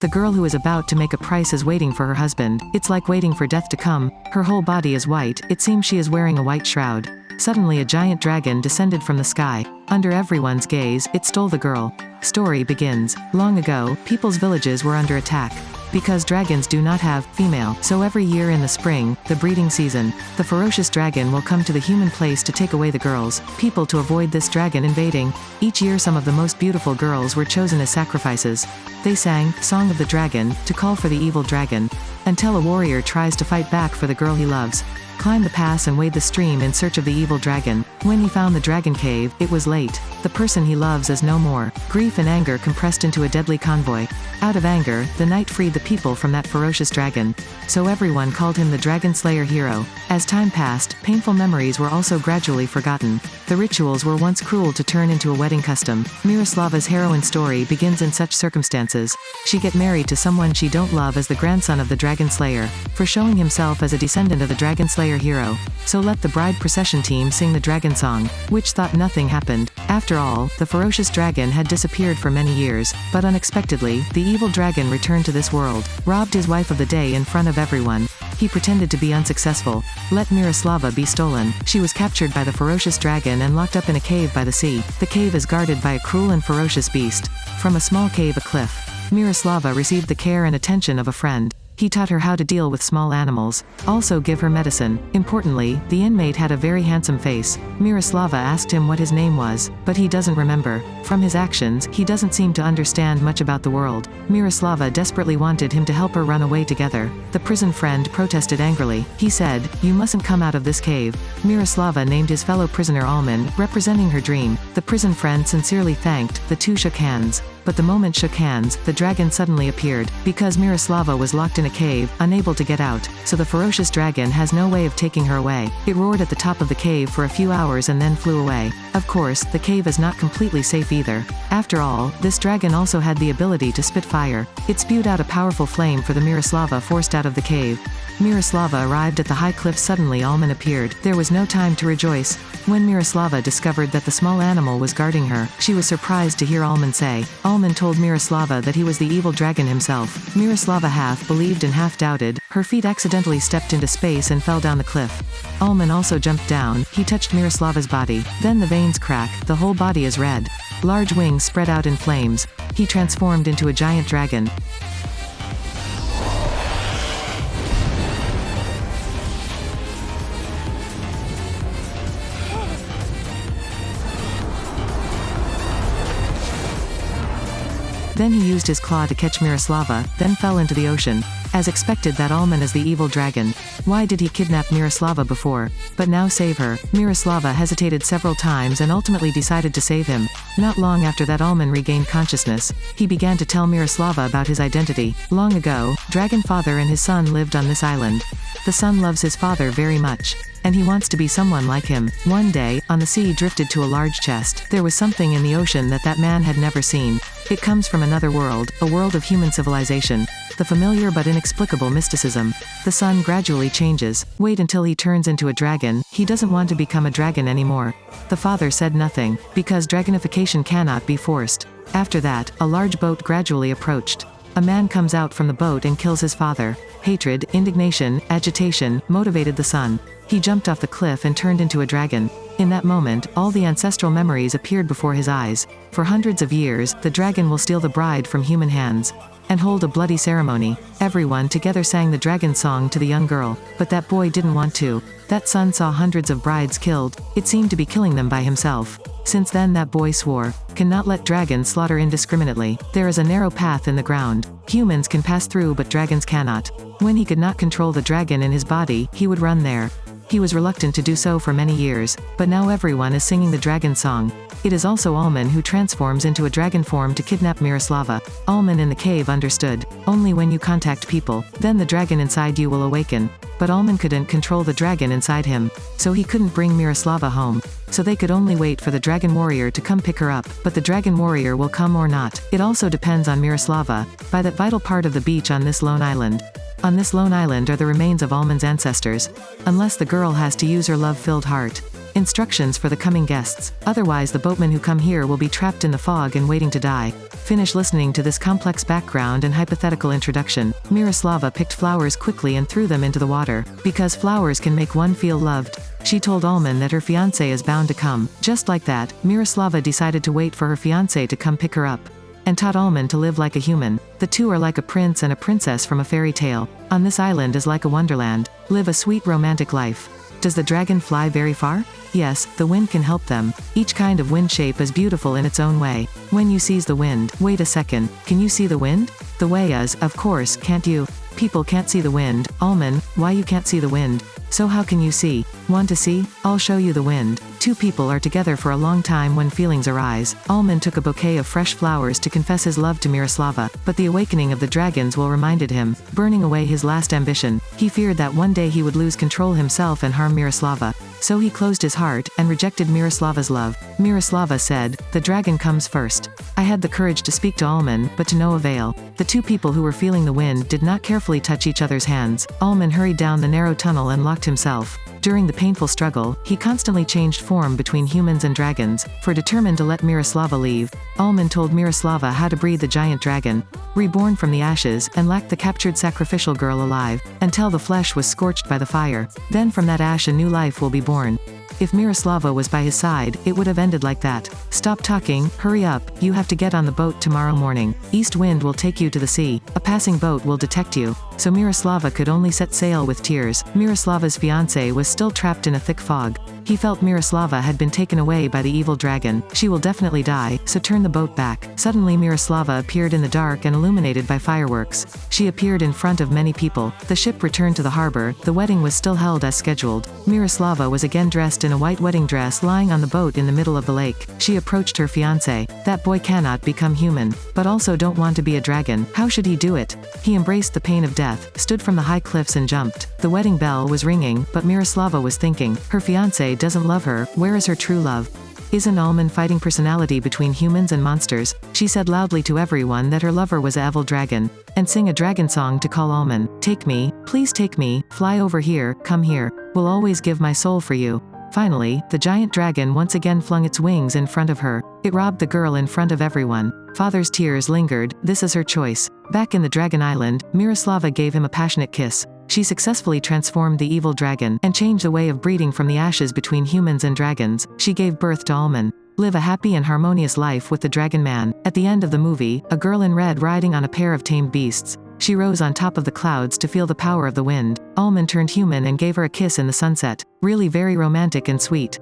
The girl who is about to make a price is waiting for her husband. It's like waiting for death to come. Her whole body is white. It seems she is wearing a white shroud. Suddenly a giant dragon descended from the sky. Under everyone's gaze, it stole the girl. Story begins. Long ago, people's villages were under attack. Because dragons do not have female, so every year in the spring, the breeding season, the ferocious dragon will come to the human place to take away the girls, people to avoid this dragon invading. Each year some of the most beautiful girls were chosen as sacrifices. They sang, Song of the Dragon, to call for the evil dragon. Until a warrior tries to fight back for the girl he loves. Climb the pass and wade the stream in search of the evil dragon. When he found the dragon cave, it was late. The person he loves is no more. Grief and anger compressed into a deadly convoy. Out of anger, the knight freed the people from that ferocious dragon. So everyone called him the Dragon Slayer hero. As time passed, painful memories were also gradually forgotten. The rituals were once cruel to turn into a wedding custom. Miroslava's heroine story begins in such circumstances. She get married to someone she don't love as the grandson of the Dragon Slayer, for showing himself as a descendant of the Dragon Slayer hero. So let the bride procession team sing the dragon song, which thought nothing happened. After all, the ferocious dragon had disappeared for many years, but unexpectedly, the evil dragon returned to this world, robbed his wife of the day in front of everyone. He pretended to be unsuccessful. Let Miroslava be stolen. She was captured by the ferocious dragon and locked up in a cave by the sea. The cave is guarded by a cruel and ferocious beast. From a small cave a cliff. Miroslava received the care and attention of a friend. He taught her how to deal with small animals. Also give her medicine. Importantly, the inmate had a very handsome face. Miroslava asked him what his name was, but he doesn't remember. From his actions, he doesn't seem to understand much about the world. Miroslava desperately wanted him to help her run away together. The prison friend protested angrily. He said, "You mustn't come out of this cave." Miroslava named his fellow prisoner Alman, representing her dream. The prison friend sincerely thanked. The two shook hands. But the moment shook hands, the dragon suddenly appeared. Because Miroslava was locked in a cave, unable to get out, so the ferocious dragon has no way of taking her away. It roared at the top of the cave for a few hours and then flew away. Of course, the cave is not completely safe either. After all, this dragon also had the ability to spit fire. It spewed out a powerful flame for the Miroslava forced out of the cave. Miroslava arrived at the high cliff. Suddenly Alman appeared. There was no time to rejoice. When Miroslava discovered that the small animal was guarding her, she was surprised to hear Alman say. Alman told Miroslava that he was the evil dragon himself. Miroslava half believed and half doubted. Her feet accidentally stepped into space and fell down the cliff. Alman also jumped down. He touched Miroslava's body. Then the veins crack. The whole body is red. Large wings spread out in flames. He transformed into a giant dragon. Then he used his claw to catch Miroslava, then fell into the ocean. As expected, that Alman is the evil dragon. Why did he kidnap Miroslava before? But now save her. Miroslava hesitated several times and ultimately decided to save him. Not long after that, Alman regained consciousness. He began to tell Miroslava about his identity. Long ago, Dragon Father and his son lived on this island. The son loves his father very much, and he wants to be someone like him. One day, on the sea drifted to a large chest. There was something in the ocean that man had never seen. It comes from another world, a world of human civilization. The familiar but inexplicable mysticism. The son gradually changes. Wait until he turns into a dragon. He doesn't want to become a dragon anymore. The father said nothing, because dragonification cannot be forced. After that, a large boat gradually approached. A man comes out from the boat and kills his father. Hatred, indignation, agitation, motivated the son. He jumped off the cliff and turned into a dragon. In that moment, all the ancestral memories appeared before his eyes. For hundreds of years, the dragon will steal the bride from human hands and hold a bloody ceremony. Everyone together sang the dragon song to the young girl, but that boy didn't want to. That son saw hundreds of brides killed. It seemed to be killing them by himself. Since then that boy swore, "Cannot let dragons slaughter indiscriminately. There is a narrow path in the ground. Humans can pass through but dragons cannot." When he could not control the dragon in his body, he would run there. He was reluctant to do so for many years, but now everyone is singing the dragon song. It is also Alman who transforms into a dragon form to kidnap Miroslava. Alman in the cave understood. Only when you contact people, then the dragon inside you will awaken. But Alman couldn't control the dragon inside him, so he couldn't bring Miroslava home. So they could only wait for the dragon warrior to come pick her up, but the dragon warrior will come or not. It also depends on Miroslava, by that vital part of the beach on this lone island. On this lone island are the remains of Alman's ancestors. Unless the girl has to use her love-filled heart. Instructions for the coming guests. Otherwise the boatmen who come here will be trapped in the fog and waiting to die. Finish listening to this complex background and hypothetical introduction. Miroslava picked flowers quickly and threw them into the water. Because flowers can make one feel loved. She told Alman that her fiancé is bound to come. Just like that, Miroslava decided to wait for her fiancé to come pick her up. And taught Alman to live like a human. The two are like a prince and a princess from a fairy tale. On this island is like a wonderland. Live a sweet romantic life. Does the dragon fly very far? Yes, the wind can help them. Each kind of wind shape is beautiful in its own way. When you seize the wind, wait a second, can you see the wind? The way is, of course, can't you? People can't see the wind. Alman, why you can't see the wind? So how can you see? Want to see? I'll show you the wind. Two people are together for a long time when feelings arise. Alman took a bouquet of fresh flowers to confess his love to Miroslava, but the awakening of the dragons will reminded him, burning away his last ambition. He feared that one day he would lose control himself and harm Miroslava. So he closed his heart, and rejected Miroslava's love. Miroslava said, the dragon comes first. I had the courage to speak to Alman, but to no avail. The two people who were feeling the wind did not carefully touch each other's hands. Alman hurried down the narrow tunnel and locked himself. During the painful struggle, he constantly changed form between humans and dragons, for determined to let Miroslava leave. Alman told Miroslava how to breed the giant dragon, reborn from the ashes, and lacked the captured sacrificial girl alive, until the flesh was scorched by the fire. Then from that ash a new life will be born. If Miroslava was by his side, it would have ended like that. Stop talking, hurry up, you have to get on the boat tomorrow morning. East wind will take you to the sea. A passing boat will detect you. So Miroslava could only set sail with tears. Miroslava's fiancé was still trapped in a thick fog. He felt Miroslava had been taken away by the evil dragon. She will definitely die, so turn the boat back. Suddenly Miroslava appeared in the dark and illuminated by fireworks. She appeared in front of many people. The ship returned to the harbor. The wedding was still held as scheduled. Miroslava was again dressed in a white wedding dress lying on the boat in the middle of the lake. She approached her fiancé. That boy cannot become human, but also don't want to be a dragon. How should he do it? He embraced the pain of death, stood from the high cliffs and jumped. The wedding bell was ringing, but Miroslava was thinking, her fiancé doesn't love her, where is her true love? Isn't Alman fighting personality between humans and monsters? She said loudly to everyone that her lover was an evil dragon, and sing a dragon song to call Alman. Take me, please take me, fly over here, come here, will always give my soul for you. Finally, the giant dragon once again flung its wings in front of her. It robbed the girl in front of everyone. Father's tears lingered, this is her choice. Back in the Dragon Island, Miroslava gave him a passionate kiss. She successfully transformed the evil dragon, and changed the way of breeding from the ashes between humans and dragons. She gave birth to Alman. Live a happy and harmonious life with the Dragon Man. At the end of the movie, a girl in red riding on a pair of tamed beasts. She rose on top of the clouds to feel the power of the wind. Alman turned human and gave her a kiss in the sunset. Really very romantic and sweet.